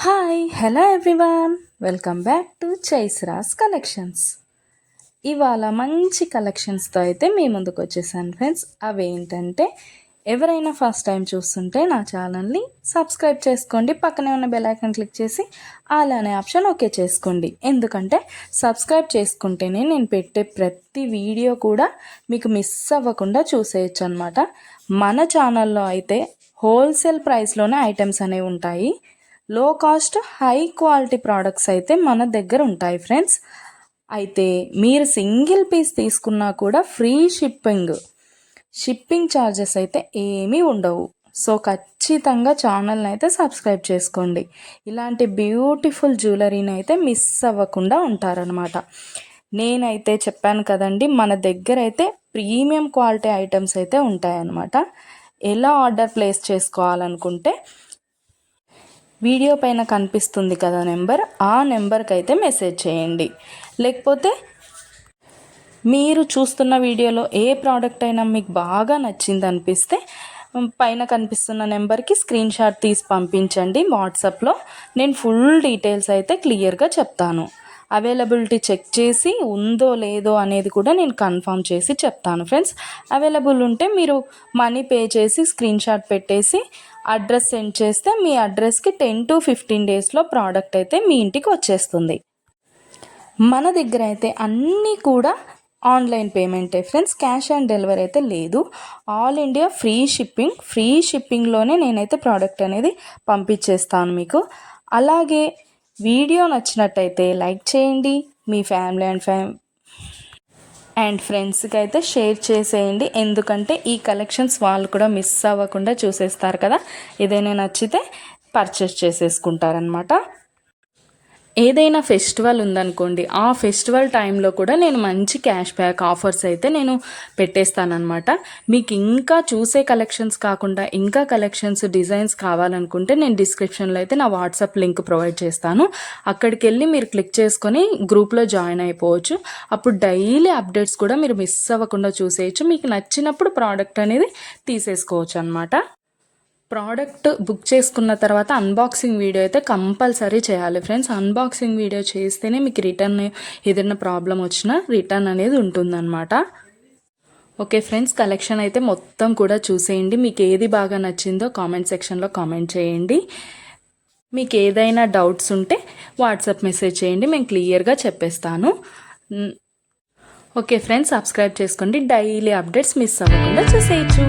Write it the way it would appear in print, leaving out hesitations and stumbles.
Hi hello everyone, welcome back to చైస్రాస్ collections. ఇవాళ మంచి కలెక్షన్స్తో అయితే మీ ముందుకు వచ్చేసాను ఫ్రెండ్స్. అవేంటంటే ఎవరైనా ఫస్ట్ టైం చూస్తుంటే నా ఛానల్ని సబ్స్క్రైబ్ చేసుకోండి, పక్కనే ఉన్న బెల్ ఐకాన్ క్లిక్ చేసి ఆల్ అనే ఆప్షన్ ఓకే చేసుకోండి. ఎందుకంటే సబ్స్క్రైబ్ చేసుకుంటేనే నేను పెట్టే ప్రతి వీడియో కూడా మీకు మిస్ అవ్వకుండా చూసేయచ్చు అనమాట. మన ఛానల్లో అయితే హోల్సేల్ ప్రైస్లోనే ఐటమ్స్ అనేవి ఉంటాయి. లో కాస్ట్ హై క్వాలిటీ ప్రోడక్ట్స్ అయితే మన దగ్గర ఉంటాయి ఫ్రెండ్స్. అయితే మీరు సింగిల్ పీస్ తీసుకున్నా కూడా ఫ్రీ షిప్పింగ్ ఛార్జెస్ అయితే ఏమీ ఉండవు. సో ఖచ్చితంగా ఛానల్ని అయితే సబ్స్క్రైబ్ చేసుకోండి. ఇలాంటి బ్యూటిఫుల్ జ్యువెలరీని అయితే మిస్ అవ్వకుండా ఉంటారనమాట. నేనైతే చెప్పాను కదండి, మన దగ్గర అయితే ప్రీమియం క్వాలిటీ ఐటమ్స్ అయితే ఉంటాయన్నమాట. ఎలా ఆర్డర్ ప్లేస్ చేసుకోవాలనుకుంటే వీడియో పైన కనిపిస్తుంది కదా నెంబర్, ఆ నెంబర్కి అయితే మెసేజ్ చేయండి. లేకపోతే మీరు చూస్తున్న వీడియోలో ఏ ప్రోడక్ట్ అయినా మీకు బాగా నచ్చింది అనిపిస్తే పైన కనిపిస్తున్న నెంబర్కి స్క్రీన్ షాట్ తీసి పంపించండి వాట్సాప్లో. నేను ఫుల్ డీటెయిల్స్ అయితే క్లియర్గా చెప్తాను. అవైలబిలిటీ చెక్ చేసి ఉందో లేదో అనేది కూడా నేను కన్ఫర్మ్ చేసి చెప్తాను ఫ్రెండ్స్. అవైలబుల్ ఉంటే మీరు మనీ పే చేసి స్క్రీన్ షాట్ పెట్టేసి అడ్రస్ సెండ్ చేస్తే మీ అడ్రస్కి 10 to 15 డేస్లో ప్రోడక్ట్ అయితే మీ ఇంటికి వచ్చేస్తుంది. మన దగ్గర అయితే అన్నీ కూడా ఆన్లైన్ పేమెంటే ఫ్రెండ్స్, క్యాష్ ఆన్ డెలివరీ అయితే లేదు. ఆల్ ఇండియా ఫ్రీ షిప్పింగ్లోనే నేనైతే ప్రోడక్ట్ అనేది పంపించేస్తాను మీకు. అలాగే వీడియో నచ్చినట్టయితే లైక్ చేయండి, మీ ఫ్యామిలీ అండ్ ఫ్రెండ్స్కి అయితే షేర్ చేసేయండి. ఎందుకంటే ఈ కలెక్షన్స్ వాళ్ళు కూడా మిస్ అవ్వకుండా చూసేస్తారు కదా, ఏదైనా నచ్చితే పర్చేస్ చేసేసుకుంటారనమాట. ఏదైనా ఫెస్టివల్ ఉందనుకోండి, ఆ ఫెస్టివల్ టైంలో కూడా నేను మంచి క్యాష్ బ్యాక్ ఆఫర్స్ అయితే నేను పెట్టేస్తానమాట. మీకు ఇంకా చూసే కలెక్షన్స్ కాకుండా ఇంకా కలెక్షన్స్ డిజైన్స్ కావాలనుకుంటే నేను డిస్క్రిప్షన్లో అయితే నా వాట్సాప్ లింక్ ప్రొవైడ్ చేస్తాను. అక్కడికి వెళ్ళి మీరు క్లిక్ చేసుకొని గ్రూప్లో జాయిన్ అయిపోవచ్చు. అప్పుడు డైలీ అప్డేట్స్ కూడా మీరు మిస్ అవ్వకుండా చూసేయచ్చు. మీకు నచ్చినప్పుడు ప్రోడక్ట్ అనేది తీసేసుకోవచ్చు అనమాట. ప్రోడక్ట్ బుక్ చేసుకున్న తర్వాత అన్బాక్సింగ్ వీడియో అయితే కంపల్సరీ చేయాలి ఫ్రెండ్స్. అన్బాక్సింగ్ వీడియో చేస్తేనే మీకు రిటర్న్ ఏదైనా ప్రాబ్లం వచ్చినా రిటర్న్ అనేది ఉంటుందన్నమాట. ఓకే ఫ్రెండ్స్, కలెక్షన్ అయితే మొత్తం కూడా చూసేయండి. మీకు ఏది బాగా నచ్చిందో కామెంట్ సెక్షన్లో కామెంట్ చేయండి. మీకు ఏదైనా డౌట్స్ ఉంటే వాట్సాప్ మెసేజ్ చేయండి, మేము క్లియర్గా చెప్పేస్తాను. ఓకే ఫ్రెండ్స్, సబ్స్క్రైబ్ చేసుకోండి, డైలీ అప్డేట్స్ మిస్ అవ్వకుండా చూసేయచ్చు.